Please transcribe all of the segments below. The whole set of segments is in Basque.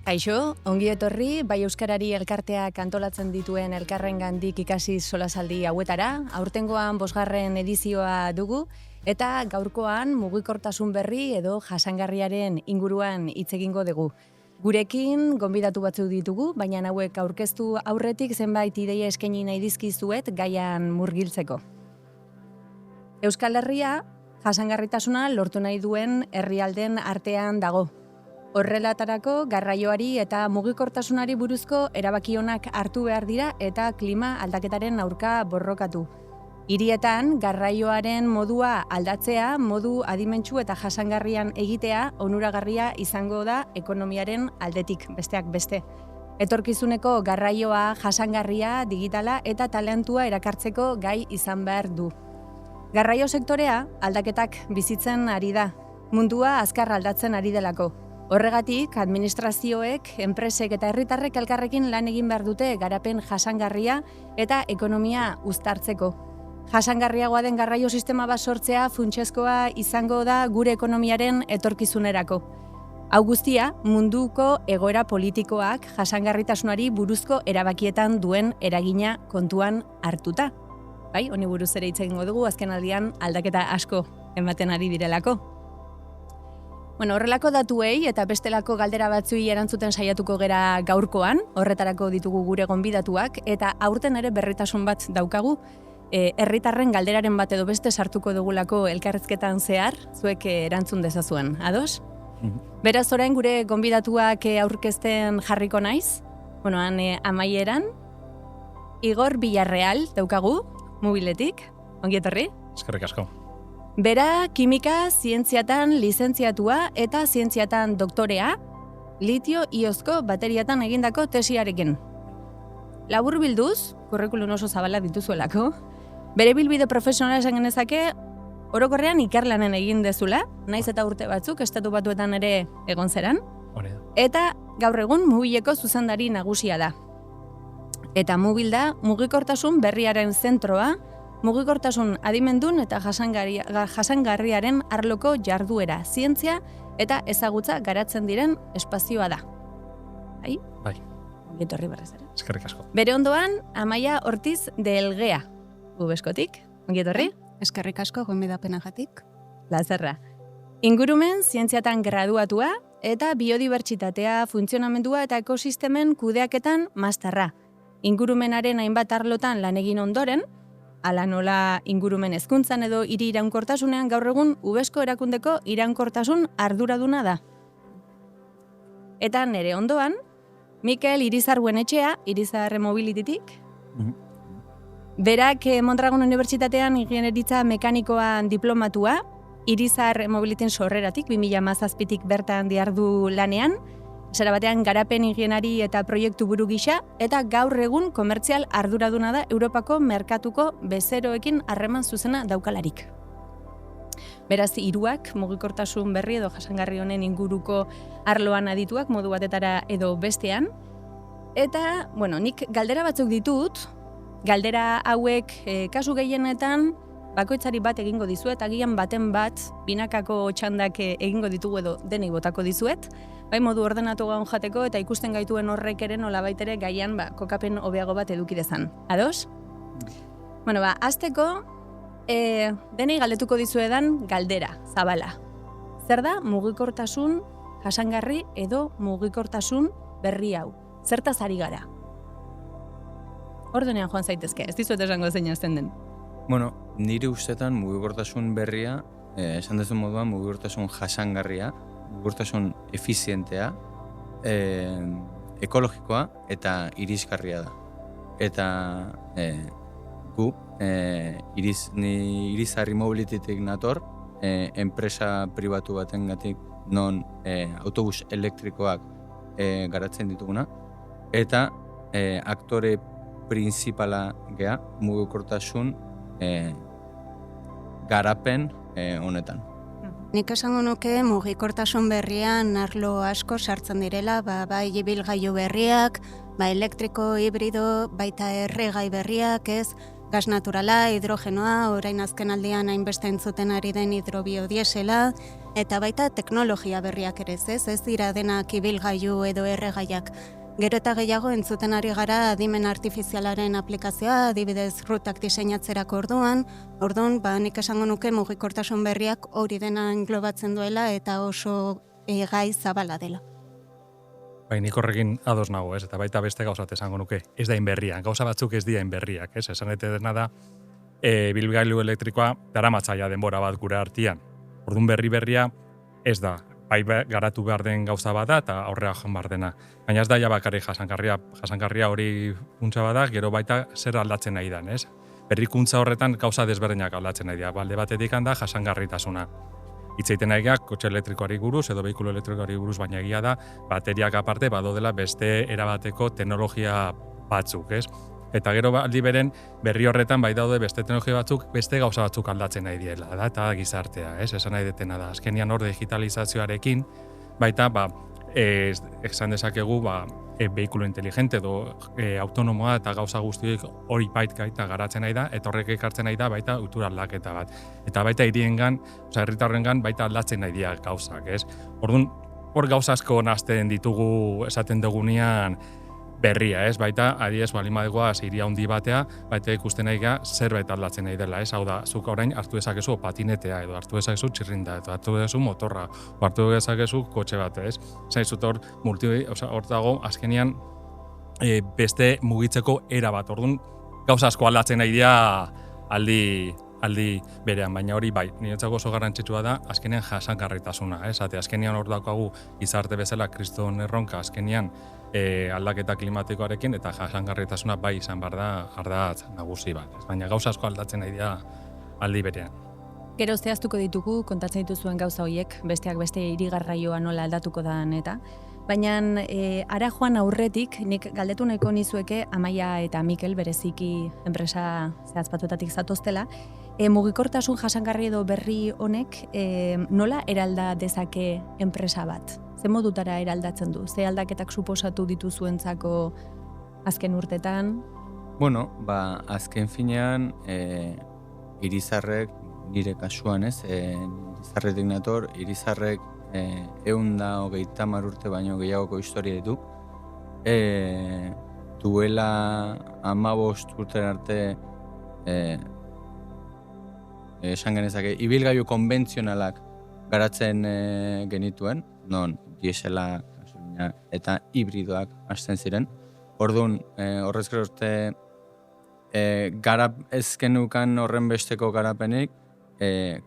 Kaixo, ongi etorri, bai Euskarari elkarteak antolatzen dituen elkarrengandik ikasi solasaldi hauetara, aurtengoan 5. edizioa dugu, eta gaurkoan mugikortasun berri edo jasangarriaren inguruan hitz egingo dugu. Gurekin gonbidatu batzu ditugu, baina hauek aurkeztu aurretik zenbait ideia eskaini nahi dizkizuet gaian murgiltzeko. Euskal Herria jasangarritasuna lortu nahi duen herrialden artean dago. Horrelatarako garraioari eta mugikortasunari buruzko erabakionak hartu behar dira eta klima aldaketaren aurka borrokatu. Hirietan garraioaren modua aldatzea, modu adimentsu eta jasangarrian egitea onuragarria izango da ekonomiaren aldetik, besteak beste. Etorkizuneko garraioa, jasangarria, digitala eta talentua erakartzeko gai izan behar du. Garraio sektorea aldaketak bizitzen ari da, mundua azkar aldatzen ari delako. Horregatik, administrazioek, enpresek eta herritarrek elkarrekin lan egin behar dute garapen jasangarria eta ekonomia uztartzeko. Jasangarriagoa den garraio sistema bat sortzea funtsezkoa izango da gure ekonomiaren etorkizunerako. Hau guztia, munduko egoera politikoak jasangarritasunari buruzko erabakietan duen eragina kontuan hartuta. Bai, honi buruz ere hitz egingo dugu, azken aldian aldaketa asko ematen ari direlako. Horrelako datuei eta bestelako galdera batzuei erantzuten saiatuko gera gaurkoan, horretarako ditugu gure gonbidatuak, eta aurten ere berritasun bat daukagu, herritarren galderaren bat edo beste sartuko dugulako elkarrizketan zehar, zuek erantzun dezazuen, ados? Beraz, orain gure gonbidatuak aurkezten jarriko naiz, han amaieran, Igor Villarreal daukagu, Mobiletik, ongi etorri? Eskerrik asko. Bera, kimika zientziatan lizentziatua eta zientziatan doktorea, litio-iozko bateriatan egindako tesiarekin. Laburbilduz, kurrikulum oso zabala dituzuelako, bere bilbide profesionala esan genezake, orokorrean ikerlanen egin dezula, naiz eta urte batzuk, estatu batuetan ere egon zeran, eta gaur egun Mobileko zuzendari nagusia da. Eta Mobil da, mugikortasun berriaren zentroa, mugikortasun adimendun eta jasangarriaren arloko jarduera, zientzia eta ezagutza garatzen diren espazioa da. Bai? Bai. Ongi etorri berriz ere. Eskerrik asko. Bere ondoan, Amaia Ortiz de Elgea, Ubeskotik. Ongi etorri? Eskerrik asko, gonbidapenagatik. Lazerra. Ingurumen zientziatan graduatua eta biodibertsitatea, funtzionamendua eta ekosistemen kudeaketan masterra. Ingurumenaren hainbat arlotan lan egin ondoren, ala nola ingurumen hezkuntzan edo hiri iraunkortasunean gaur egun Ubesko erakundeko iraunkortasun arduraduna da. Eta nere ondoan, Mikel Irizar Buenetxea, Irizar Mobilitytik. Berak Mondragon Unibertsitatean ingeniaritza mekanikoan diplomatua, Irizar Mobilityn sorreratik, 2017tik bertan dihardu lanean, zera batean garapen ingeniari eta proiektu buru gisa, eta gaur egun komertzial arduraduna da Europako merkatuko bezeroekin harreman zuzena daukalarik. Beraz, hiruak mugikortasun berri edo jasangarri honen inguruko arloan adituak modu batetara edo bestean. Eta, nik galdera batzuk ditut, galdera hauek kasu gehienetan bakoitzari bat egingo dizuet, agian baten bat binakako txandak egingo ditugu edo denei botako dizuet, bai modu ordenatu gaun jateko eta ikusten gaituen horrek ere nolabait ere gaian kokapen hobeago bat eduki dezan. Ados? Hasteko denei galdetuko dizuedan galdera, zabala. Zer da mugikortasun jasangarri edo mugikortasun berri hau? Zertaz ari gara? Ordenean joan zaitezke, ez dizuet esango zein azten den. Nire ustetan mugikortasun berria, esan dezu moduan mugikortasun jasangarria, mugikortasun efizientea, ekologikoa eta irisgarria da. Eta gu, Irizarri Mobilitytik nator, enpresa pribatu batengatik non autobus elektrikoak garatzen dituguna, eta aktore printzipala gea mugikortasun garapen honetan. Nik esango nuke mugikortasun berrian arlo asko sartzen direla, bai ibilgailu berriak, elektriko, hibrido, baita erregai berriak, gas naturala, hidrogenoa, orain azken aldian hainbeste entzuten ari den hidrobiodiesela, Eta baita teknologia berriak ere, ez dira denak ibilgailu edo erregaiak. Gero eta gehiago entzuten ari gara adimen artifizialaren aplikazioa, adibidez rutak diseinatzerako orduan, nik esango nuke mugikortasun berriak hori dena englobatzen duela eta oso gai zabala dela. Bai, nik horrekin ados nago, ez? Eta baita beste gauzat esango nuke, ez da inberriak, gauza batzuk ez dira inberriak, ez? Esan dena da, bilgailu elektrikoa daramatzaia denbora bat gure artean. Orduan berria ez da, bai garatu behar den gauza bada eta aurrea joan behar dena. Baina ez da ja bakarrik jasangarria hori funtsa bada, gero baita zer aldatzen nahi dan, ez? Berrikuntza horretan gauza desberdinak aldatzen nahi da. Balde batetik da jasangarritasuna. Hitz egiten nahi kotxe elektrikoari buruz edo behikulo elektrikoari buruz, baina egia da bateriak aparte badodela beste erabateko teknologia batzuk, ez? Eta gero aldi beren berri horretan bai daude beste teknologia batzuk, beste gauza batzuk aldatzen nahi diela, da, eta gizartea, ez? Esan nahi detena da. Azkenian hor digitalizazioarekin, baita, esan dezakegu, behikulo inteligente edo autonomoa eta gauza guztiak hori baita garatzen nahi da, eta horrek ekartzen nahi da baita utura aldaketa bat. Eta baita herritarrengan baita aldatzen nahi dira gauzak, ez? Orduan, hor gauza asko nazten ditugu esaten dugunean berria, ez? Baita, adiez, balimadegoaz hiria handi batea, baita ikusten nahi ga zerbait aldatzen nahi dela, ez? Hau da, zuk orain hartu dezakezu patinetea, edo hartu dezakezu txirrinda, edo hartu dezakezu motorra, edo hartu dezakezu kotxe bat, ez? Zaizut hor, hor dago, azkenian beste mugitzeko era bat, orduan gauza asko aldatzen nahi dira aldi berean, baina hori bai, niretzako oso garrantzitsua da, azkenean jasangarritasuna, ez? Azkenean hor daukagu gizarte bezala kriston erronka, azkenean aldaketa klimatikoarekin eta jasangarritasuna bai izan behar da ardatz nagusi bat. Baina gauza asko aldatzen nahi dira aldi berean. Gero zehaztuko ditugu, kontatzen dituzuen gauza horiek, besteak beste irigarraioa nola aldatuko da eta. Baina ara joan aurretik, nik galdetu nahiko nizueke Amaia eta Mikel bereziki enpresa zehazpatuetatik zatoztela, mugikortasun jasangarri edo berri honek nola eralda dezake enpresa bat? Ze modutara eraldatzen du? Ze aldaketak suposatu dituzuentzako azken urtetan? Bueno, azken finean irizarrek, nire kasuan ez, irizarretik nator, irizarrek 130 urte baino gehiagoko historia ditu. Duela 15 urte arte esan genezake, ibilgailu konbentzionalak garatzen genituen, non diesela, gasolina eta hibridoak hasten ziren. Orduan, horrez gero urte ez genukan horren besteko garapenik,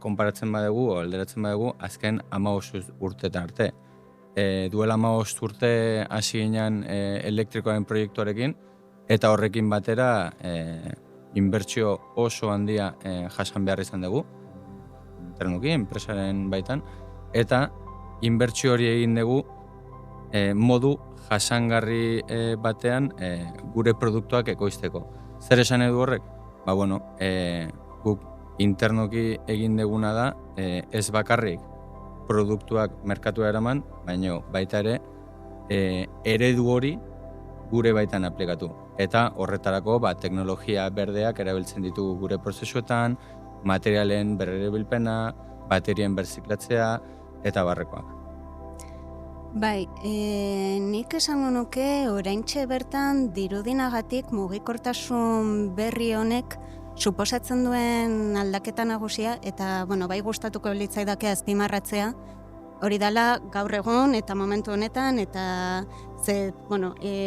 konparatzen badugu, alderatzen badugu, azken 15 urtetan arte. Duela 15 urte hasi ginen elektrikoaren proiektuarekin, eta horrekin batera inbertsio oso handia jasan behar izan dugu, internuki, enpresaren baitan, eta inbertsio hori egin dugu modu jasangarri batean gure produktuak ekoizteko. Zer esan edu horrek? Guk internoki egin duguna da ez bakarrik produktuak merkatua eraman, baina baita ere eredu hori gure baitan aplikatu. Eta horretarako teknologia berdeak erabiltzen ditugu gure prozesuetan, materialen berrerabilpena, baterien berziklatzea, eta barrekoak. Bai, nik esango nuke oraintxe bertan dirudinagatik mugikortasun berri honek suposatzen duen aldaketa nagusia eta bai gustatuko litzaidake azpimarratzea, hori dela gaur egun eta momentu honetan eta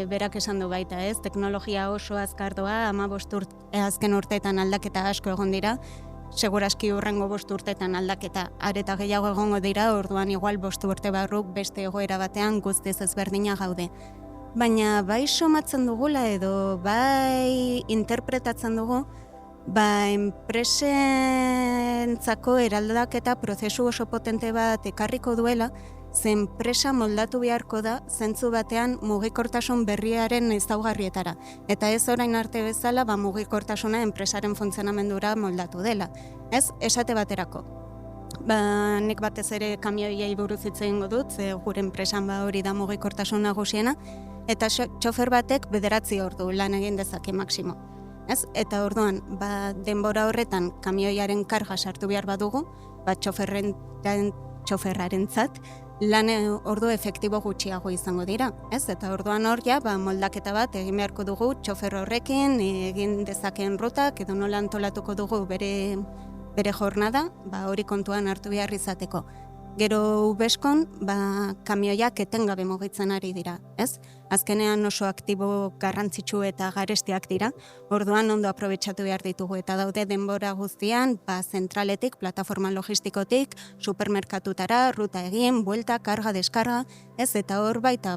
berak esan du baita, ez? Teknologia oso azkar doa, 15 azken urteetan aldaketa asko egon dira. Seguraski hurrengo 5 urtetan aldaketa areta gehiago egongo dira, orduan igual 5 urte barruk beste egoera batean guztiz ezberdina gaude. Baina bai somatzen dugula edo bai interpretatzen dugu, enpresentzako eraldaketa prozesu oso potente bat ekarriko duela, ze enpresa moldatu beharko da zentzu batean mugikortasun berriaren ezaugarrietara. Eta ez orain arte bezala mugikortasuna enpresaren funtzionamendura moldatu dela. Ez, esate baterako. Nik batez ere kamioiei buruz hitz egingo dut, ze gure enpresan hori da mugikortasun nagusiena, eta txofer batek 9 ordu lan egin dezake maximo. Ez? Eta orduan, denbora horretan kamioiaren karga sartu behar badugu, txoferren txoferrarentzat, lan ordu efektibo gutxiago izango dira, ez? Eta orduan hor ja, moldaketa bat egin beharko dugu txofer horrekin, egin dezakeen rutak, edo nola antolatuko dugu bere jornada, hori kontuan hartu behar izateko. Gero ubeskon, kamioiak etengabe mugitzen ari dira, ez? Azkenean oso aktibo garrantzitsu eta garestiak dira, orduan ondo aprobetxatu behar ditugu, eta daude denbora guztian, zentraletik, plataforma logistikotik, supermerkatutara, ruta egin, buelta, karga, deskarga, ez? Eta hor baita,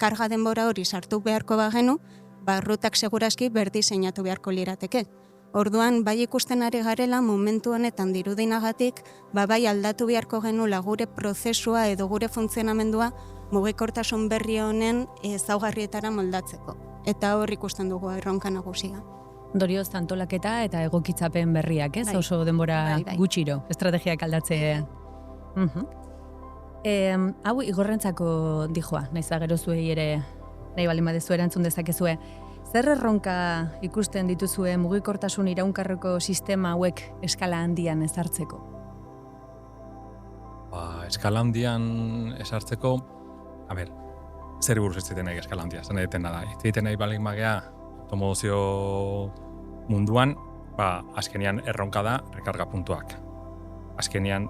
karga denbora hori sartu beharko bagenu, rutak seguraski berdiseinatu beharko lirateke. Orduan, bai ikusten ari garela, momentu honetan dirudinagatik, bai aldatu beharko genula gure prozesua edo gure funtzionamendua mugikortasun berri honen ezaugarrietara moldatzeko. Eta hor ikusten dugu erronka nagusia. Ondorioz, antolaketa eta egokitzapen berriak, ez? Oso denbora gutxiro, estrategiak aldatze. Hau, igorrentzako dijoa, naiz gero zuei ere nahi baldin badezu erantzun dezakezue. Zer erronka ikusten dituzue mugikortasun iraunkarreko sistema hauek eskala handian ezartzeko? Eskala handian ezartzeko, zer buruz ez ziten nahi eskala handia, zen egiten da. Ez ziten nahi balik magea, automozio munduan, azkenian erronka da rekarga puntuak. Azkenian,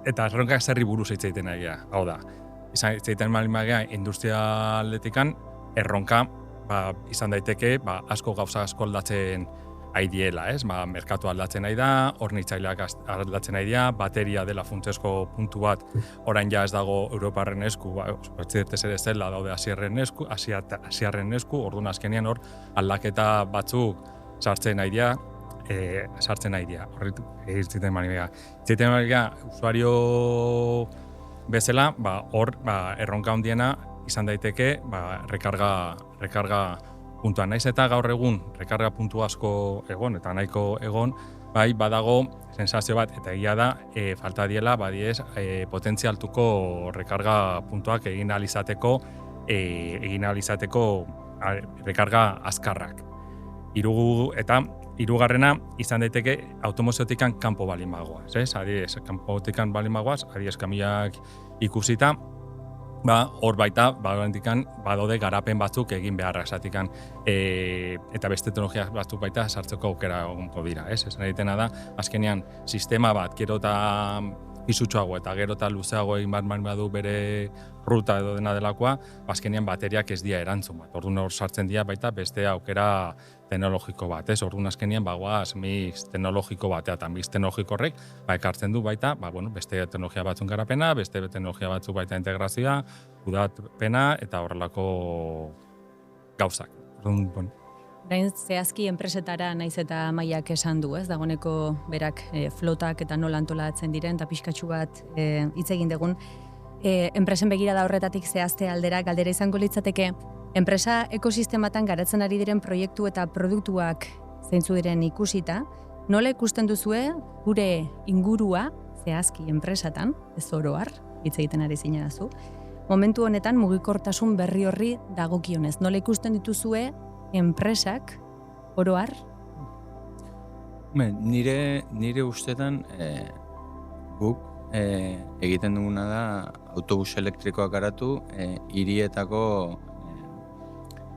eta erronka zerri buruz ez ziten nahi gea. Hau da, ez ziten balik magea industrialetikan erronka izan daiteke, asko gauza asko aldatzen aidiela, ez? Merkatu aldatzen nahi da, hornitzaileak aldatzen nahi da, bateria dela funtsesko puntu bat, orain ja ez dago Europarren esku, ez ere zela daude Asiarren esku, orduan azkenean hor aldaketa batzuk sartzen nahi dira, Horri ziten maniga. Usuario bezala, hor erronka handiena izan daiteke rekarga puntuan. Naiz eta gaur egun rekarga puntu asko egon eta nahiko egon, badago sensazio bat, eta egia da, falta diela, potentzialtuko rekarga puntuak egin ahal izateko rekarga azkarrak. Hirugarrena izan daiteke automoziotikan kanpo balin bagoaz. Kanpotikan balin bagoaz, adiez kamioak ikusita, hor baita, badaude garapen batzuk egin beharra esatikan, eta beste teknologia batzuk baita sartzeko aukera egongo dira. Esan egitena da, azkenean sistema bat, gero eta pisutxoago eta gero eta luzeago egin bat badu bere ruta edo dena delakoa, azkenean bateriak ez dira erantzun bat. Orduan hor sartzen dira baita beste aukera teknologiko bat. Orduan azkenean bagoaz mix teknologiko batea eta mix teknologiko horrek ekartzen du baita beste teknologia batzun garapena, beste teknologia batzuk baita integrazioa, kudeapena eta horrelako gauzak. Orain zehazki enpresetara naiz eta mailak esan du, ez? Dagoeneko berak flotak eta nola antolatzen diren, eta pixkatxu bat hitz egin dugun. Enpresen begirada horretatik zehazte aldera, galdera izango litzateke, enpresa ekosistematan garatzen ari diren proiektu eta produktuak zeintzu diren ikusita, nola ikusten duzue gure ingurua zehazki enpresatan, ez oroar, hitz egiten ari zinerazu, momentu honetan mugikortasun berri horri dagokionez. Nola ikusten dituzue enpresak oroar? Nire ustetan guk egiten duguna da autobus elektrikoak garatu hirietako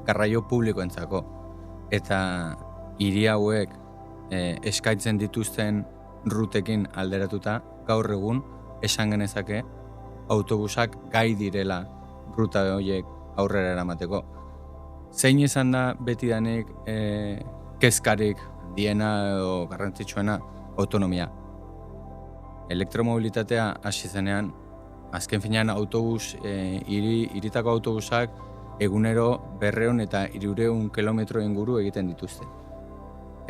garraio publikoentzako. Eta hiri hauek eskaintzen dituzten rutekin alderatuta, gaur egun esan genezake autobusak gai direla ruta horiek aurrera eramateko. Zein izan da betidanik kezkarik diena edo garrantzitsuena autonomia. Elektromobilitatea hasi zenean, azken finean autobus, hiritako autobusak egunero 200 eta 300 kilometro inguru egiten dituzte.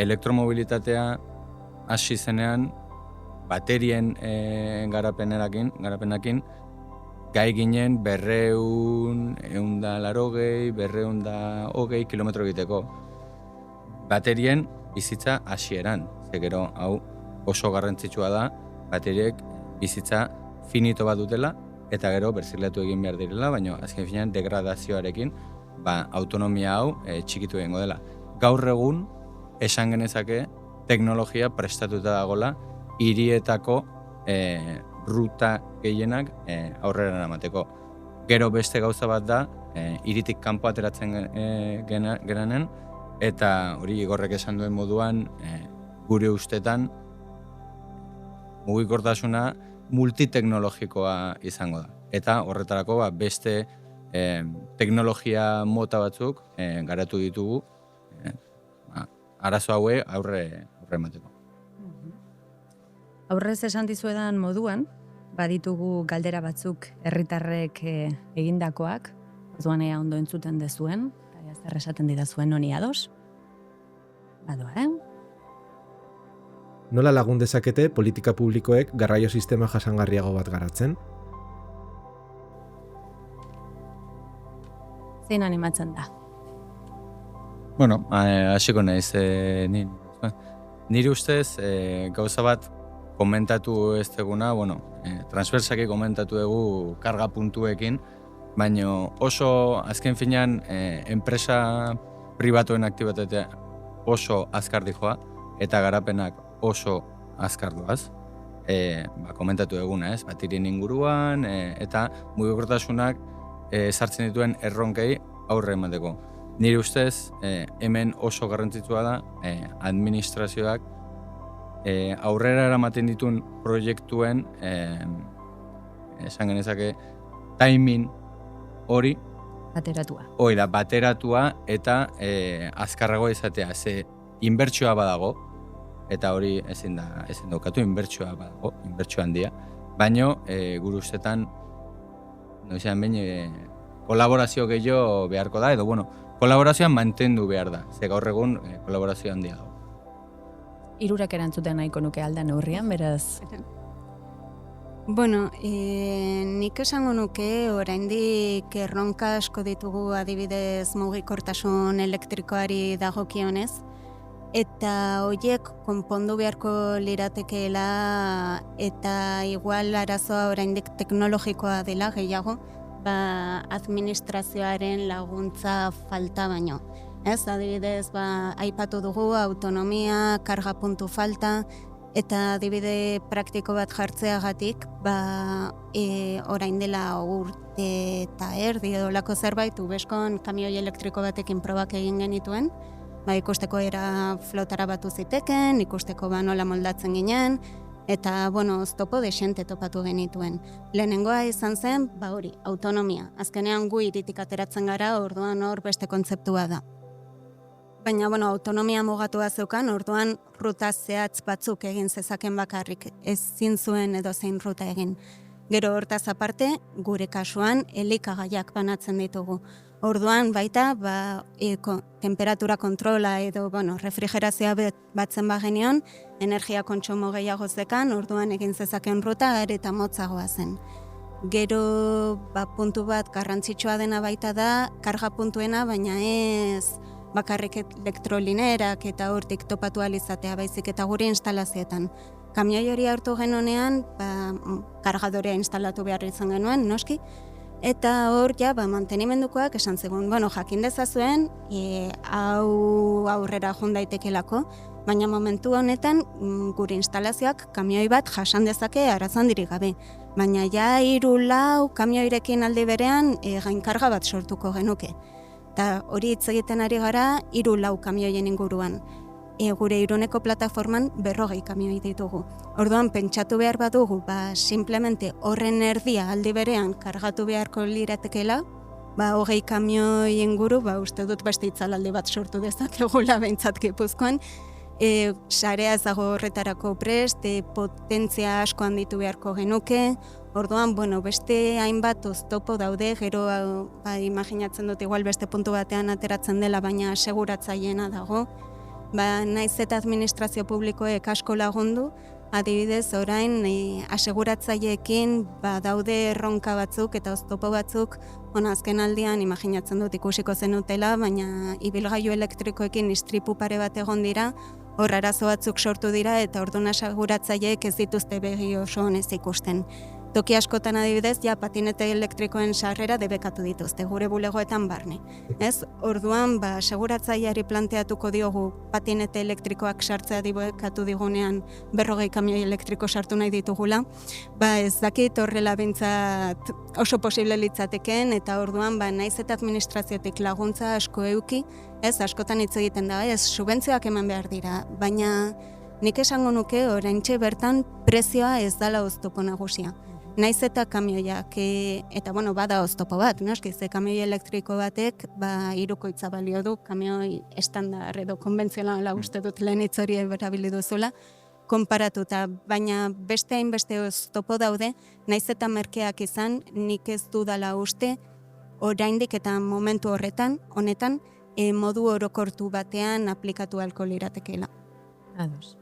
Elektromobilitatea hasi zenean, baterien garapenakin, gai ginen 200, 180, 220 kilometro egiteko. Baterien bizitza hasieran, gero hau oso garrantzitsua da, bateriek bizitza finito bat dutela, eta gero berzirletu egin behar direla, baina azken finean degradazioarekin autonomia hau txikitu egingo dela. Gaur egun, esan genezake, teknologia prestatuta dagola hirietako ruta gehienak aurrera eramateko. Gero beste gauza bat da, hiritik kanpo ateratzen geranen, eta hori Igorrek esan duen moduan, gure ustetan mugikortasuna multiteknologikoa izango da. Eta horretarako beste teknologia mota batzuk garatu ditugu arazo haue aurre emateko. Aurrez esan dizuedan moduan, baditugu galdera batzuk herritarrek egindakoak, orduan ea ondo entzuten dezuen, eta zer esaten didazuen honi ados. Badoa, Nola lagun dezakete politika publikoek garraio sistema jasangarriago bat garatzen? Zein animatzen da? Bueno, hasiko naiz, nire ustez gauza bat komentatu ez deguna, transversaki komentatu dugu karga puntuekin, baina oso azken finean enpresa pribatuen aktibitatea oso azkar dijoa eta garapenak oso azkar doaz. Komentatu duguna, batirin inguruan eta mugikortasunak sartzen dituen erronkei aurre emateko. Nire ustez, hemen oso garrantzitsua da administrazioak aurrera eramaten dituen proiektuen esan genezake timing hori bateratua eta azkarrago izatea, ze inbertsioa badago, eta hori ezin daukatu, inbertsioa badago, inbertsio handia, baino gure ustetan noizean behin kolaborazio gehiago beharko da, edo kolaborazioan mantendu behar da, ze gaur egun kolaborazio handia dago. Hirurak erantzuten nahiko nuke alda neurrian, beraz? Nik esango nuke oraindik erronka asko ditugu adibidez mugikortasun elektrikoari dagokionez, eta horiek konpondu beharko liratekeela eta igual arazoa oraindik teknologikoa dela gehiago, administrazioaren laguntza falta baino. Adibidez, aipatu dugu autonomia, karga puntu falta, eta adibide praktiko bat jartzeagatik, orain dela urte eta erdi edo lako zerbait, ubeskon kamioi elektriko batekin probak egin genituen, ikusteko era flotara batu ziteken, ikusteko nola moldatzen ginen, eta, oztopo desente topatu genituen. Lehenengoa izan zen, hori, autonomia. Azkenean gu hiritik ateratzen gara, orduan hor beste kontzeptua da. Baina, autonomia mugatua zeukan, orduan ruta zehatz batzuk egin zezaken bakarrik, ezin zuen edo zein ruta egin. Gero hortaz aparte, gure kasuan, elikagaiak banatzen ditugu. Orduan baita, temperatura kontrola edo, refrigerazioa batzen bagenion, energia kontsumo gehiago zekan, orduan egin zezaken ruta eta motzagoa zen. Gero, puntu bat garrantzitsua dena baita da, karga puntuena, baina ez bakarrik elektrolinerak eta hortik topatu alizatea baizik eta gure instalazioetan. Kamioi hori hartu genunean, kargadorea instalatu behar izan genuen, noski, eta hor mantenimendukoak esan zegoen, jakin dezazuen, hau aurrera joan daitekelako, baina momentu honetan gure instalazioak kamioi bat jasan dezake arazandirik gabe. Baina 3-4 kamioirekin aldi berean gainkarga bat sortuko genuke. Eta hori hitz egiten ari gara 3-4 kamioien inguruan. Gure Iruneko plataforman 40 kamioi ditugu. Orduan pentsatu behar badugu, simplemente horren erdia aldi berean kargatu beharko liratekela, 20 kamioi inguru, uste dut beste itzalaldi bat sortu dezakegula behintzat Gipuzkoan, sarea ez dago horretarako prest, potentzia asko handitu beharko genuke, orduan, beste hainbat oztopo daude, gero imaginatzen dut igual beste puntu batean ateratzen dela, baina aseguratzaileena dago, naiz eta administrazio publikoek asko lagundu, adibidez orain aseguratzaileekin daude erronka batzuk eta oztopo batzuk, azken aldian imaginatzen dut ikusiko zenutela, baina ibilgailu elektrikoekin istripu pare bat egon dira, hor arazo batzuk sortu dira eta orduan aseguratzaileek ez dituzte begi oso honez ikusten. Toki askotan adibidez, ja patinete elektrikoen sarrera debekatu dituzte, gure bulegoetan barne. Ez? Orduan, seguratzaileari planteatuko diogu patinete elektrikoak sartzea debekatu digunean 40 kamioi elektriko sartu nahi ditugula, ez dakit horrela bintzat oso posible litzateken, eta orduan, naiz eta administraziotik laguntza asko euki, ez, askotan hitz egiten da, ez, subentzioak eman behar dira, baina nik esango nuke oraintxe bertan prezioa ez dala oztopo nagusia. Naiz eta kamioiak, eta bada oztopo bat, noski, ze kamioi elektriko batek, hirukoitza balio du, kamioi estandar edo konbentzionala uste dut lehen hitz hori erabili duzula, konparatuta, baina beste hainbeste oztopo daude, naiz eta merkeak izan, nik ez dudala uste, oraindik eta momentu honetan, modu orokortu batean aplikatu ahalko liratekeela. Ados.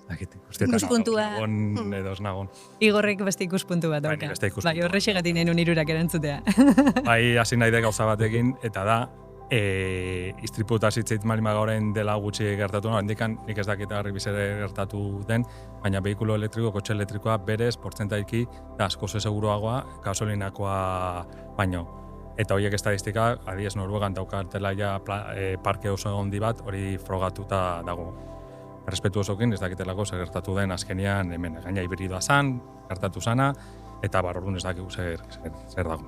Ikuspuntua. Edo ez nagon. Igorrek beste ikuspuntu bat dauka. Bai, horrexegatik nahi nun irurak erantzutea. Bai, hasi nahi de gauza batekin, eta da, istriputa zitzeit malima gauren dela gutxi gertatu, hendikan nik ez dakit harri bizere gertatu den, baina behikulo elektriko, kotxe elektrikoa berez, portzentaiki, da asko seguruagoa, gasolinakoa baino. Eta horiek estadistika, adiez Noruegan daukartela ja parke oso handi bat, hori frogatuta dago. Respetu osokin, ez dakitelako zer gertatu den azkenean hemen gaina hibridoa zan, gertatu zana, eta orduan ez dakigu zer dago.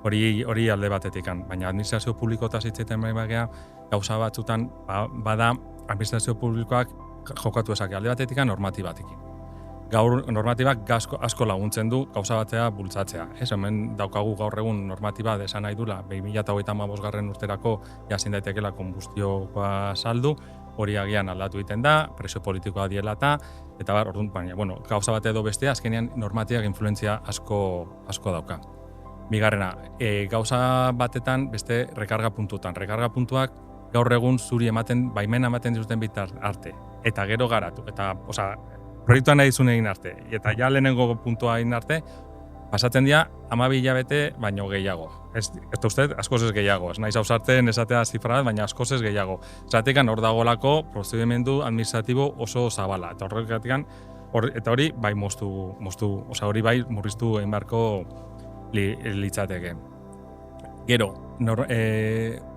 Hori alde batetikan, baina administrazio publikotaz hitz egiten bagea, gauza batzutan bada administrazio publikoak jokatu ezake alde batetikan normatibatekin. Gaur normatibak asko laguntzen du gauza batea bultzatzea. Hemen daukagu gaur egun normatiba esan nahi dula 2035 urterako jazin daitekeela konbustioa saldu, hori agian aldatu egiten da, presio politikoa diela eta orduan, baina, gauza bat edo bestea, azkenean normatibak influentzia asko dauka. Bigarrena, gauza batetan beste rekarga puntutan. Rekarga puntuak gaur egun zuri baimena ematen dizuten bitar arte, eta gero garatu, eta, proiektua nahi dizun egin arte, eta ja lehenengo puntua egin arte, pasatzen dira 12 hilabete baino gehiago. Ez uste, askoz ez gehiago. Ez naiz ausartzen esatea zifra, baina askoz ez gehiago. Zatekan hor dagolako prozedimendu administratibo oso zabala. Eta eta hori bai hori bai murriztu egin beharko litzateke. Gero,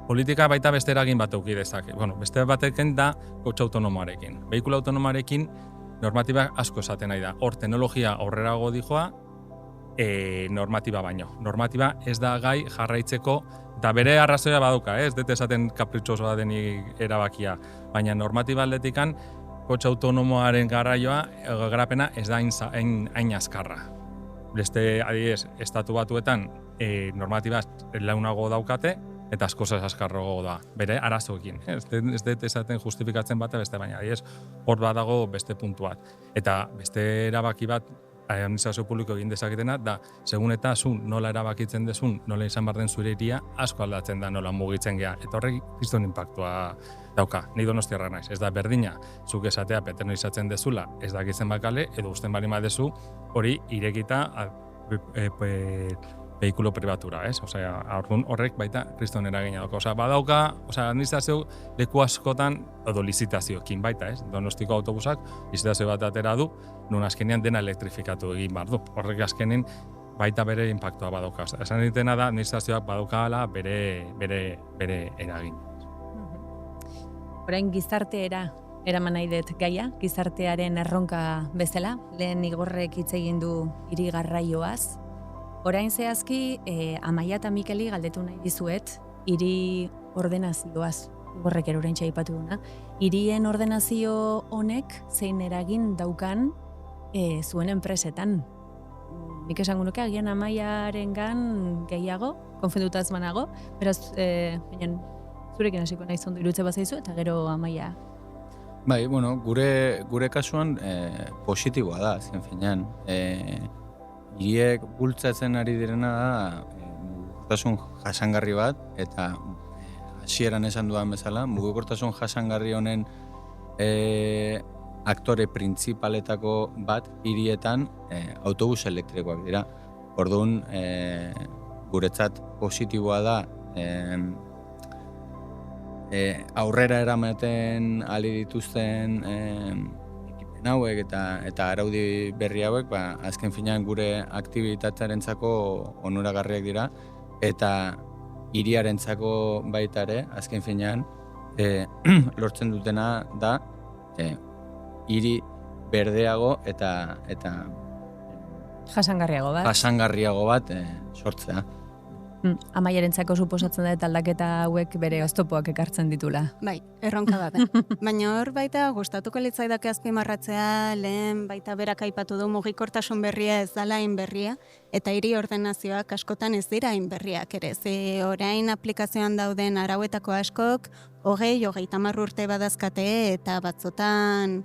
politika baita beste eragin bat eduki dezake. Beste batekin da kotxe autonomoarekin. Behikulo autonomoarekin normatiba asko esaten nahi da. Hor teknologia aurrerago dijoa, normatiba baino. Normatiba ez da gai jarraitzeko, eta bere arrazoia baduka, ez dut esaten kapritxosoa denik erabakia, baina normatiba aldetikan kotxe autonomoaren garapena ez da hain azkarra. Beste adibidez, estatu batuetan normatiba launago daukate, eta askoz azkarrago da, bere arazoekin. Ez dut esaten justifikatzen bate beste, baina adibidez, hor badago beste puntu bat. Eta beste erabaki bat, administrazio publiko egin dezaketena, da, segun eta nola erabakitzen dezun, nola izan behar den zure hiria, asko aldatzen da nola mugitzen gea. Eta horrek kriston impactua dauka. Ni Donostiarra naiz. Ez da berdina, zuk esatea peternizatzen dezula, ez dakitzen bakale, edo usten bali madezu, hori irekita behikulo pribatura, ez? Horrek baita kriston eragina dauka. Badauka, administrazio leku askotan, edo lizitazioekin baita, ez? Donostiko autobusak lizitazio bat atera du, nun azkenean dena elektrifikatu egin behar du. Horrek azkenen baita bere impactua badauka. Esan ditena da, administrazioak badaukala bere eragin. Orain gizarteera eraman nahi dut gaia, gizartearen erronka bezala, lehen Igorrek hitz egin du hiri garraioaz. Orain zehazki, Amaia eta Mikeli galdetu nahi dizuet, hiri ordenazioaz, Igorrek eraintza aipatu duna. Hirien ordenazio honek zein eragin daukan zuen enpresetan. Nik esango nuke agian Amaiarengan gehiago, konfundutaz banago, beraz, zurekin hasiko nahi zondo irutze bazaizu, eta gero Amaia. Bai, gure kasuan positiboa da, azken finean. Hiriek bultzatzen ari direna da mugikortasun jasangarri bat, eta hasieran esan dudan bezala, mugikortasun jasangarri honen aktore printzipaletako bat hirietan autobus elektrikoak dira. Orduan, guretzat positiboa da aurrera eramaten ali dituzten hauek eta araudi berri hauek, azken finean gure aktibitatearentzako onuragarriak dira, eta hiriarentzako baita ere, azken finean, lortzen dutena da, hiri berdeago eta jasangarriago bat sortzea. Amaierentzako suposatzen da eta aldaketa hauek bere oztopoak ekartzen ditula. Bai, erronka bat. Baina hor baita gustatuko litzaidake azpimarratzea, lehen baita berak aipatu du mugikortasun berria ez dala hain berria, eta hiri ordenazioak askotan ez dira hain berriak ere. Ze orain aplikazioan dauden arauetako askok, 30 urte badazkate eta batzotan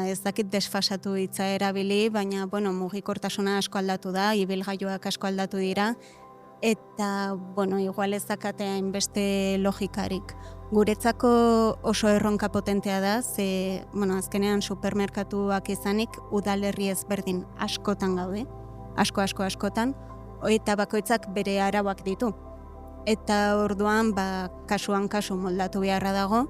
ez dakit desfasatu hitza erabili, baina mugikortasuna asko aldatu da, ibilgailuak asko aldatu dira, eta, igual ez dakate hainbeste logikarik. Guretzako oso erronka potentea da, ze, azkenean supermerkatuak izanik udalerri ezberdin askotan gaude, askotan, eta bakoitzak bere arauak ditu. Eta orduan, kasuan kasu moldatu beharra dago,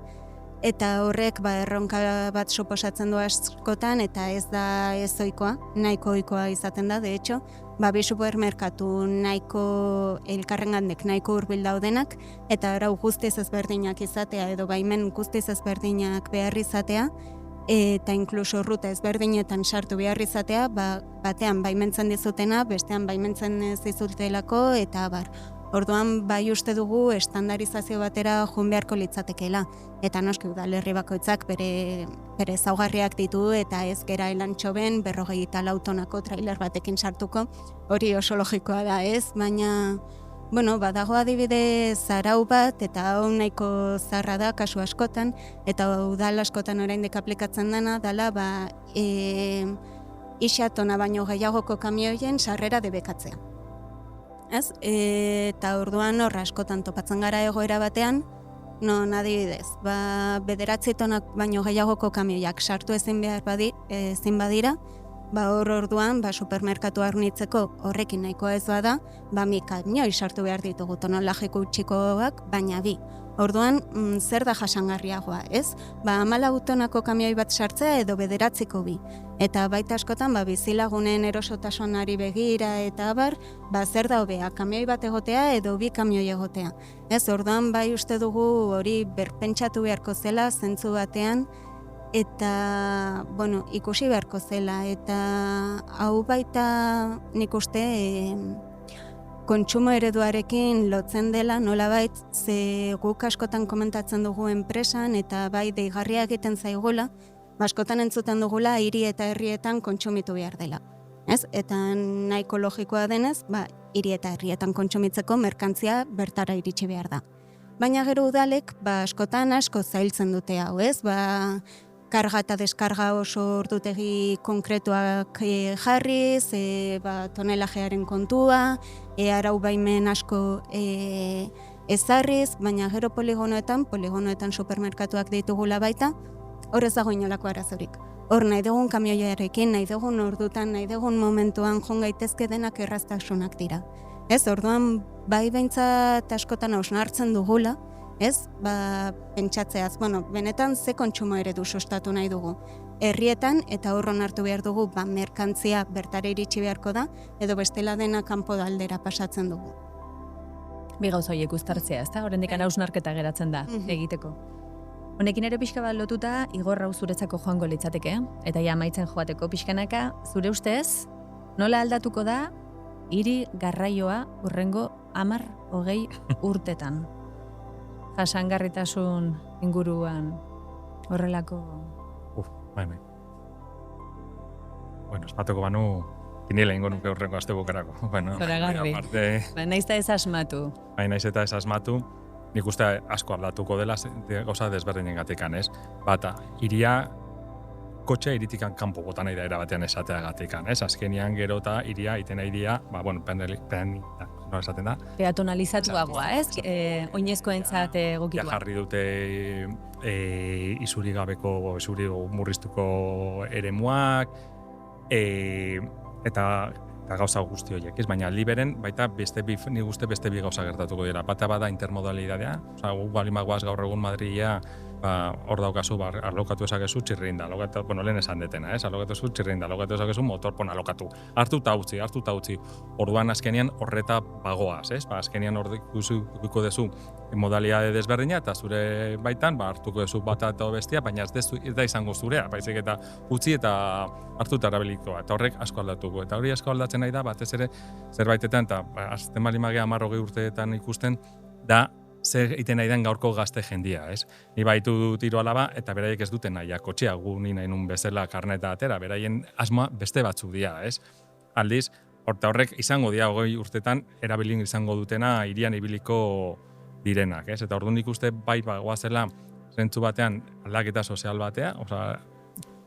eta horrek erronka bat suposatzen du askotan, eta ez da ez ohikoa, nahiko ohikoa izaten da, de hecho, bi supermerkatu nahiko elkarrengandik nahiko hurbil daudenak, eta arau guztiz ezberdinak izatea, edo baimen guztiz ezberdinak behar izatea, eta inkluso ruta ezberdinetan sartu behar izatea, batean baimentzen dizutena, bestean baimentzen ez dizutelako, eta Orduan, uste dugu estandarizazio batera joan beharko litzatekeela. Eta noski udalerri bakoitzak bere ezaugarriak ditu eta ez gera elantxoben 54 tonako trailer batekin sartuko. Hori oso logikoa da ez, baina badago adibidez arau bat eta hau nahiko zarra da kasu askotan, eta udal askotan oraindik aplikatzen dena dela 6 tona baino gehiagoko kamioien sarrera debekatzea. Ez? Eta orduan horra askotan topatzen gara egoera batean, non adibidez, 9 tonak baino gehiagoko kamioiak sartu ezin badira, orduan supermerkatu arnitzeko horrekin nahikoa ez bada, mi kamioi sartu behar ditugu tonelaje gutxikoak, baina 2. Orduan, zer da jasangarriagoa, ez? 14 tonako kamioi bat sartzea edo 9ko 2. Eta baita askotan, bizilagunen erosotasunari begira eta zer da hobea, kamioi bat egotea edo 2 kamioi egotea. Ez, orduan, uste dugu hori berpentsatu beharko zela, zentzu batean, eta, ikusi beharko zela, eta hau baita nik uste kontsumo ereduarekin lotzen dela, nolabait, ze guk askotan komentatzen dugu enpresan, eta deigarria egiten zaigula, askotan entzuten dugula hiri eta herrietan kontsumitu behar dela. Ez? Eta nahiko logikoa denez, hiri eta herrietan kontsumitzeko merkantzia bertara iritsi behar da. Baina gero udalek, askotan asko zailtzen dute hau, ez? Karga eta deskarga oso ordutegi konkretuak jarriz, tonelajearen kontua, arau baimen asko ezarriz, baina gero poligonoetan supermerkatuak ditugula baita, hor ez dago inolako arazorik. Hor nahi dugun kamioiarekin, nahi dugun ordutan, nahi dugun momentuan joan gaitezke denak erraztasunak dira. Ez, orduan behintzat askotan hausnartzen dugula, ez, pentsatzeaz, benetan ze kontsumo eredu sustatu nahi dugu. Herrietan eta horron hartu behar dugu, merkantzia bertara iritsi beharko da, edo bestela dena kanpo aldera pasatzen dugu. Bi gauza horiek uztartzea, ezta? Oraindik hausnarketa geratzen da egiteko. Honekin ere pixka bat lotuta, Igor hau zuretzako joango litzateke, eta amaitzen joateko pixkanaka, zure ustez, nola aldatuko da hiri garraioa hurrengo 10-20 urtetan? Jasangarritasun inguruan horrelako... Bai. Espatuko banu, kinila ingo nuke horrengo azte bukarako. Zoragarri. Naiz eta ez asmatu. Naiz eta ez asmatu, nik uste asko aldatuko dela gauza desberdinen gatikan, ez? Bata, hiria kotxea iritikan kanpo botan nahi da erabatean esatea gatikan, ez? Azkenian gero eta hiria iten nahi dira, no esaten da. Peatonalizatuagoa, ez? Oinezkoentzat egokitua. Jarri dute isuri gabeko, isuri murriztuko eremuak, eta gauza guzti horiek, ez? Baina liberen, baita nik uste beste bi gauza gertatuko dira. Bata bada intermodalidadea, guk balimagoaz gaur egun Madrilea hor daukazu, alokatu esakezu txirrinda, lehen esan detena, alokatu esakezu txirrinda, alokatu esakezu motor, alokatu. Hartu eta utzi. Orduan azkenean horreta bagoaz, azkenean hor ikuko dezu modalitate desberdina, eta zure baitan, hartuko dezu bata eta bestia, baina ez da izango zurea, baizik eta utzi eta hartu eta erabiliko, eta horrek asko aldatuko. Eta hori asko aldatzen nahi da, batez ere, zerbaitetan, eta azten bali magea 10 urteetan ikusten, da zer egiten nahi den gaurko gazte jendia, Ni baitu dut 3 alaba, eta beraiek ez duten nahi, kotxea gu ni nahi nun bezala karneta atera, beraien asmoa beste batzuk dira, Aldiz, horrek izango dira 20 urtetan, erabilin izango dutena hirian ibiliko direnak, Eta orduan ikuste bai bagoazela zentzu batean aldaketa sozial batea,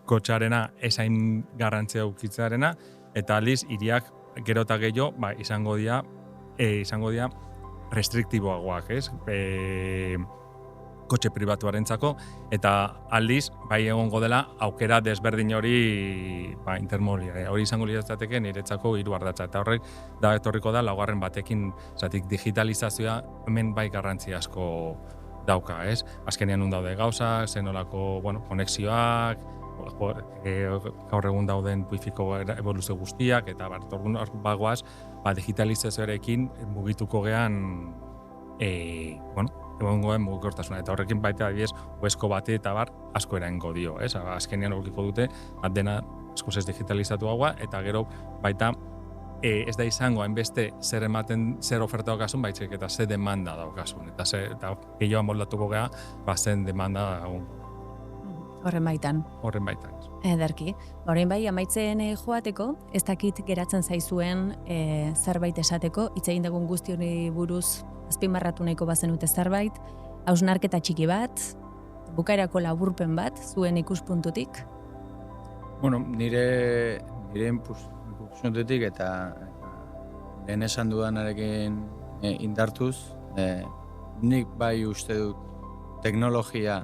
kotxearena esain garrantzia ukitzearena, eta aldiz hiriak gero eta gehiago izango dira restriktiboagoak, kotxe pribatuarentzako, eta aldiz, bai egongo dela, aukera desberdin hori intermodalitatea. Hori izango lirateke niretzako 3 ardatza. Eta horrek da etorriko da laugarren batekin, digitalizazioa hemen bai garrantzi asko dauka, Azkenean nun daude gauzak, zenolako, konexioak, gaur egun dauden wifiko evoluzio guztiak, eta bagoaz, digitalizazioarekin mugituko gean, egongoen mugikortasuna, eta horrekin baita adibidez, uesko bate eta asko eraingo dio, Azkenean aurkiko dute, dena askoz ez digitalizatuagoa, eta gero baita ez da izango hainbeste zer oferta daukasun, baizik eta ze demanda daukasun, eta gehiago moldatuko gea, zen demanda Horren baitan. Ederki. Orain bai, amaitzen joateko, ez dakit geratzen zaizuen zerbait esateko, hitz egin dugun guzti hori buruz azpimarratu nahiko bazenute zerbait, hausnarketa txiki bat, bukaerako laburpen bat, zuen ikuspuntutik? Nire ikuspuntutik eta lehen esan dudanarekin indartuz, nik bai uste dut teknologia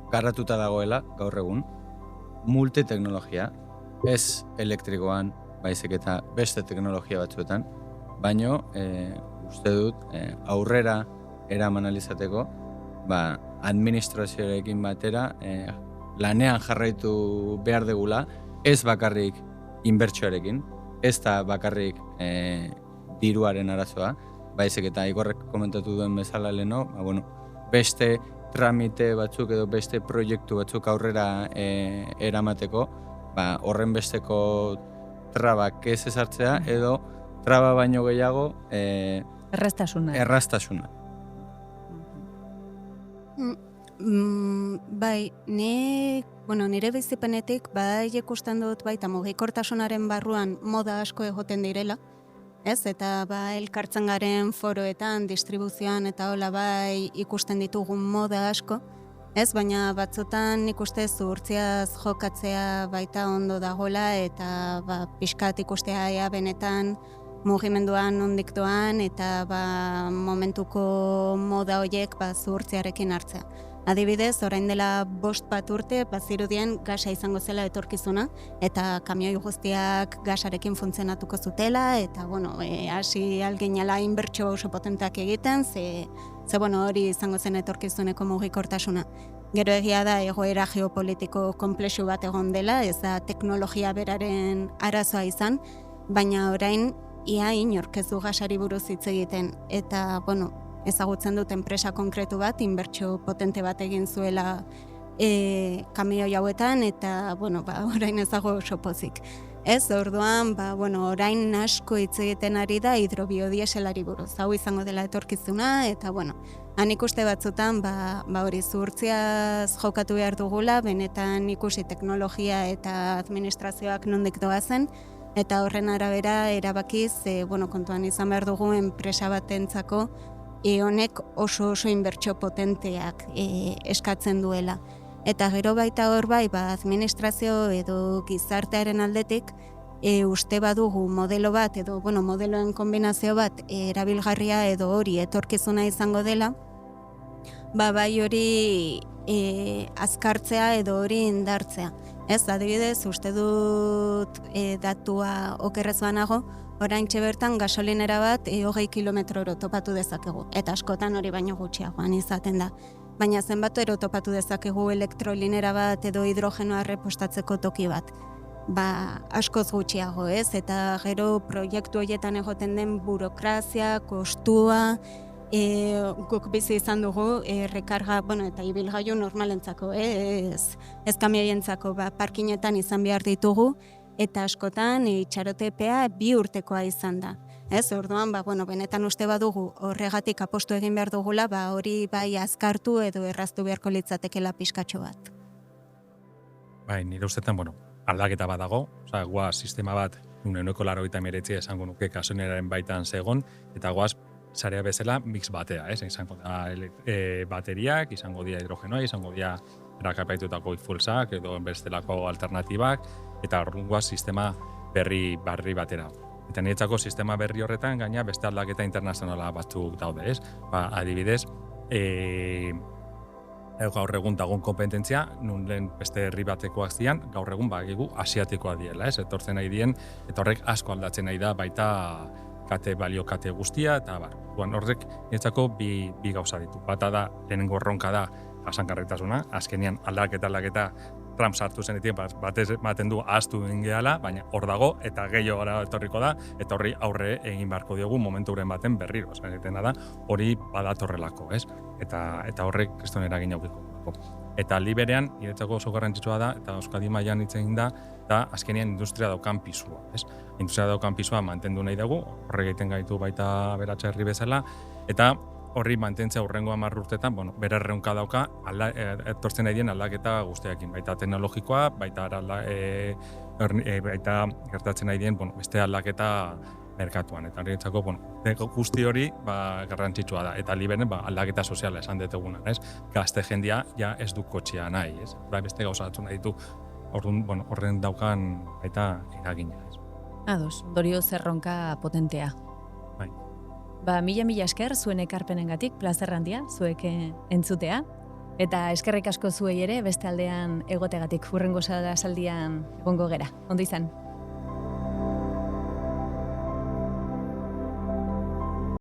garratuta dagoela, gaur egun, multiteknologia, ez elektrikoan, baizik eta beste teknologia batzuetan, baino uste dut aurrera eraman alizateko, administrazioarekin batera lanean jarraitu behar degula, ez bakarrik inbertsioarekin, ez da bakarrik diruaren arazoa, baizik eta Igorrek komentatu duen bezala leheno, beste tramite batzuk edo beste proiektu batzuk aurrera eramateko, horren besteko trabak ez ezartzea edo traba baino gehiago erraztasuna. Bai, nire bizipenetik ikusten dut baita mugikortasunaren barruan moda asko egoten direla, eta elkartzen garen foroetan, distribuzioan eta hola bai ikusten ditugun moda asko, baina batzutan ikuste zuhurtziaz jokatzea baita ondo dagola eta pixkat ikustea ea benetan mugimenduan nondik doan eta momentuko moda horiek zuhurtziarekin hartzea. Adibidez, orain dela 5 urte, bazirudien gasa izango zela etorkizuna, eta kamioi guztiak gasarekin funtzionatuko zutela, eta, hasi alginala inbertsio oso potenteak egiten, ze hori izango zen etorkizuneko mugikortasuna. Gero egia da egoera geopolitiko konplexu bat egon dela, ez da teknologia beraren arazoa izan, baina orain ia inork ez du gasari buruz hitz egiten, eta, ezagutzen dut enpresa konkretu bat, inbertsio potente bat egin zuela kamioi hauetan, eta, orain ezago oso pozik. Orduan, orain asko hitz egiten ari da hidrobiodieselari buruz. Hau izango dela etorkizuna, eta, han ikuste batzutan, hori zuhurtziaz jokatu behar dugula, benetan ikusi teknologia eta administrazioak nondik doazen, eta horren arabera erabakiz, kontuan izan behar dugu enpresa batentzako, honek oso inbertsio potenteak eskatzen duela. Eta gero baita hor administrazio edo gizartearen aldetik uste badugu modelo bat edo modeloen kombinazio bat erabilgarria edo hori etorkizuna izango dela, bai hori azkartzea edo hori indartzea. Adibidez, uste dut datua okerrez banago, oraintxe bertan gasolinera bat 20 kilometroro topatu dezakegu, eta askotan hori baino gutxiagoan izaten da. baina zenbatero topatu dezakegu elektrolinera bat edo hidrogenoa errepostatzeko toki bat. Askoz gutxiago, ez? Eta gero proiektu horietan egoten den burokrazia, kostua, guk bizi izan dugu rekarga, eta ibilgailu normalentzako, ez kamioientzako, parkinetan izan behar ditugu, eta askotan itxarotepea 2 urtekoa izan da. Ez, orduan, benetan uste badugu horregatik apostu egin behar dugula, hori bai azkartu edo erraztu beharko litzatekela pixkatxo bat. Nire ustetan, aldaketa bat dago, guaz sistema bat, 189 esango nuke gasolinaren baitan zegon, eta guaz sarea bezala mix batea, izango da bateriak, izango dira hidrogenoa, izango dira erakapaitutako fuelsak edo bestelako alternatibak, eta guaz sistema berri batera. Eta niretzako sistema berri horretan gaina beste aldaketa internazionala batzuk daude, adibidez, gaur egun dagoen kompetentzia, nun lehen beste herri batekoak zian, gaur egun bagigu asiatikoa diela, etortzen nahi dien, eta horrek asko aldatzen nahi da baita balio kate guztia, eta horrek niretzako bi gauza ditu. Bata da, lehenengo erronka da jasangarritasuna, azkenean aldaketa Trump sartu zenetien, baten du ahaztu egin gehala, baina hor dago, eta gehiago gara etorriko da, eta horri aurre egin beharko diogu momenturen baten berriro. Zenetena da, hori badatorrelako, ez? Eta horrek kriston eragin aukiko. Eta aldi berean, niretzako oso garrantzitsua da, eta Euskadi mailan hitz egin da, eta azkenean industria daukan pisua, ez? Industria daukan pisua mantendu nahi dugu, horrek egiten gaitu baita aberatsa herri bezala, eta horri mantentzea hurrengo 10 urtetan, bere erronka dauka, etortzen nahi dien aldaketa guztiakin, baita teknologikoa, baita gertatzen nahi dien, beste aldaketa merkatuan. Eta niretzako, guzti hori garrantzitsua da. Eta liberen aldaketa soziala esan detuguna, ez? Gazte jendia ja ez du kotxea nahi, ez? Beste gauza batzu nahi ditu, horren daukan baita eragina, ez? Ados, ondorio zerronka potentea. Mila esker zuen ekarpenengatik, plazer handia, zuek entzutea. Eta eskerrik asko zuei ere, beste aldean egotegatik, hurrengo saldian egongo gera. Ondo izan.